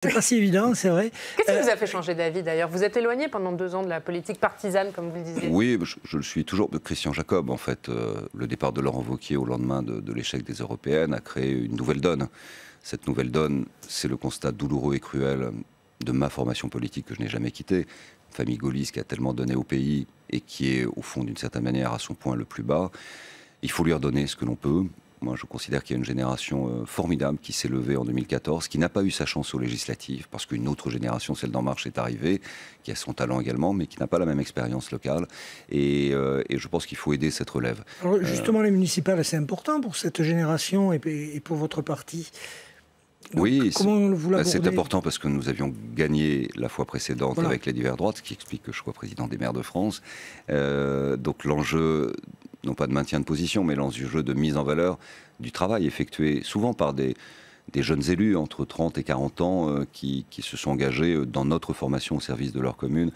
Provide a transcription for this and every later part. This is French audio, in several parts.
C'est pas si évident, c'est vrai. Qu'est-ce qui vous a fait changer d'avis d'ailleurs? Vous êtes éloigné pendant 2 ans de la politique partisane, comme vous le disiez. Oui, je le suis toujours. Christian Jacob, en fait, le départ de Laurent Wauquiez au lendemain de l'échec des européennes a créé une nouvelle donne. Cette nouvelle donne, c'est le constat douloureux et cruel de ma formation politique que je n'ai jamais quittée. Une famille gaulliste qui a tellement donné au pays et qui est, au fond, d'une certaine manière, à son point le plus bas. Il faut lui redonner ce que l'on peut. Moi, je considère qu'il y a une génération formidable qui s'est levée en 2014, qui n'a pas eu sa chance aux législatives, parce qu'une autre génération, celle d'En Marche, est arrivée, qui a son talent également, mais qui n'a pas la même expérience locale. Et je pense qu'il faut aider cette relève. Alors, justement, les municipales, c'est important pour cette génération et pour votre parti. Donc, oui, c'est important parce que nous avions gagné la fois précédente avec les divers droites, ce qui explique que je sois président des maires de France. Donc l'enjeu, non pas de maintien de position, mais l'enjeu de mise en valeur du travail effectué souvent par des jeunes élus entre 30 et 40 ans qui se sont engagés dans notre formation au service de leur commune.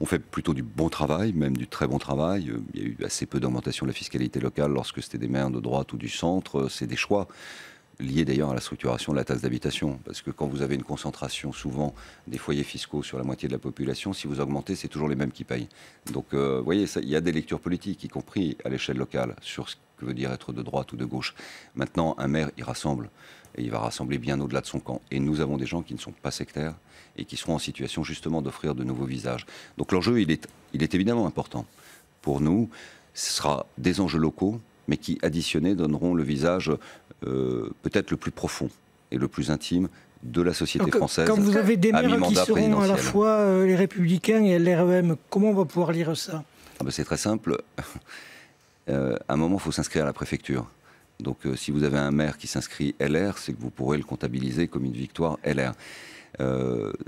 On fait plutôt du bon travail, même du très bon travail. Il y a eu assez peu d'augmentation de la fiscalité locale lorsque c'était des maires de droite ou du centre. C'est des choix lié d'ailleurs à la structuration de la taxe d'habitation. Parce que quand vous avez une concentration souvent des foyers fiscaux sur la moitié de la population, si vous augmentez, c'est toujours les mêmes qui payent. Donc vous voyez, il y a des lectures politiques, y compris à l'échelle locale, sur ce que veut dire être de droite ou de gauche. Maintenant, un maire, il rassemble. Et il va rassembler bien au-delà de son camp. Et nous avons des gens qui ne sont pas sectaires et qui seront en situation justement d'offrir de nouveaux visages. Donc l'enjeu, il est évidemment important. Pour nous, ce sera des enjeux locaux, mais qui, additionnés, donneront le visage peut-être le plus profond et le plus intime de la société française. Quand vous avez des maires qui seront à la fois les Républicains et LREM, comment on va pouvoir lire ça? C'est très simple. À un moment, il faut s'inscrire à la préfecture. Donc si vous avez un maire qui s'inscrit LR, c'est que vous pourrez le comptabiliser comme une victoire LR.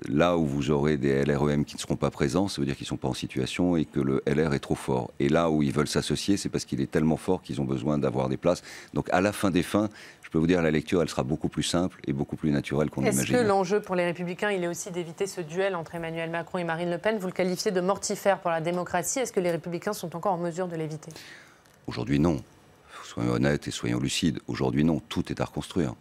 Là où vous aurez des LREM qui ne seront pas présents, ça veut dire qu'ils ne sont pas en situation et que le LR est trop fort. Et là où ils veulent s'associer, c'est parce qu'il est tellement fort qu'ils ont besoin d'avoir des places. Donc à la fin des fins, je peux vous dire, la lecture, elle sera beaucoup plus simple et beaucoup plus naturelle qu'on imagine. Est-ce que l'enjeu pour les Républicains, il est aussi d'éviter ce duel entre Emmanuel Macron et Marine Le Pen? Vous le qualifiez de mortifère pour la démocratie. Est-ce que les Républicains sont encore en mesure de l'éviter? Aujourd'hui, non. Soyons honnêtes et soyons lucides. Aujourd'hui, non. Tout est à reconstruire.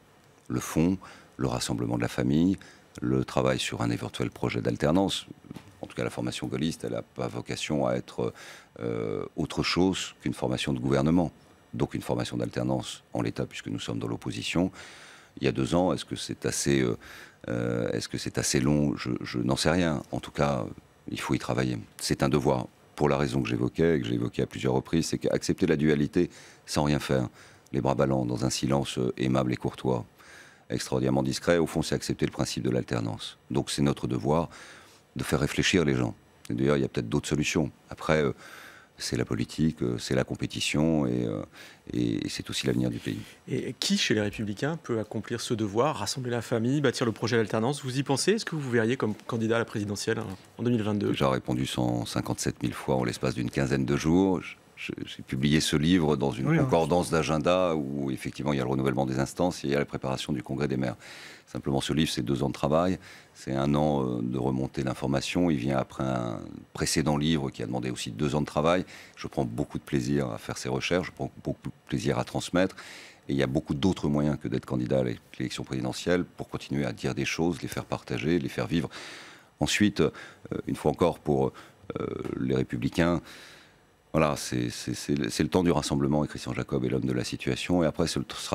Le fond, le rassemblement de la famille, le travail sur un éventuel projet d'alternance. En tout cas, la formation gaulliste, elle n'a pas vocation à être autre chose qu'une formation de gouvernement. Donc une formation d'alternance en l'état, puisque nous sommes dans l'opposition. Il y a 2 ans, est-ce que c'est assez long? Je n'en sais rien. En tout cas, il faut y travailler. C'est un devoir. Pour la raison que j'évoquais, et que j'ai évoqué à plusieurs reprises, c'est qu'accepter la dualité sans rien faire, les bras ballants, dans un silence aimable et courtois, extraordinairement discret, au fond, c'est accepter le principe de l'alternance. Donc c'est notre devoir de faire réfléchir les gens. D'ailleurs, il y a peut-être d'autres solutions. Après, c'est la politique, c'est la compétition et c'est aussi l'avenir du pays. Et qui, chez les Républicains, peut accomplir ce devoir, rassembler la famille, bâtir le projet d'alternance? Vous y pensez? Est-ce que vous verriez comme candidat à la présidentielle en 2022? J'ai répondu 157 000 fois en l'espace d'une quinzaine de jours. J'ai publié ce livre dans une concordance d'agenda où effectivement il y a le renouvellement des instances et il y a la préparation du congrès des maires. Simplement ce livre, c'est 2 ans de travail, c'est 1 an de remonter l'information. Il vient après un précédent livre qui a demandé aussi 2 ans de travail. Je prends beaucoup de plaisir à faire ces recherches, je prends beaucoup de plaisir à transmettre. Et il y a beaucoup d'autres moyens que d'être candidat à l'élection présidentielle pour continuer à dire des choses, les faire partager, les faire vivre. Ensuite, une fois encore, pour les Républicains, voilà, c'est le temps du rassemblement et Christian Jacob est l'homme de la situation. Et après, ce sera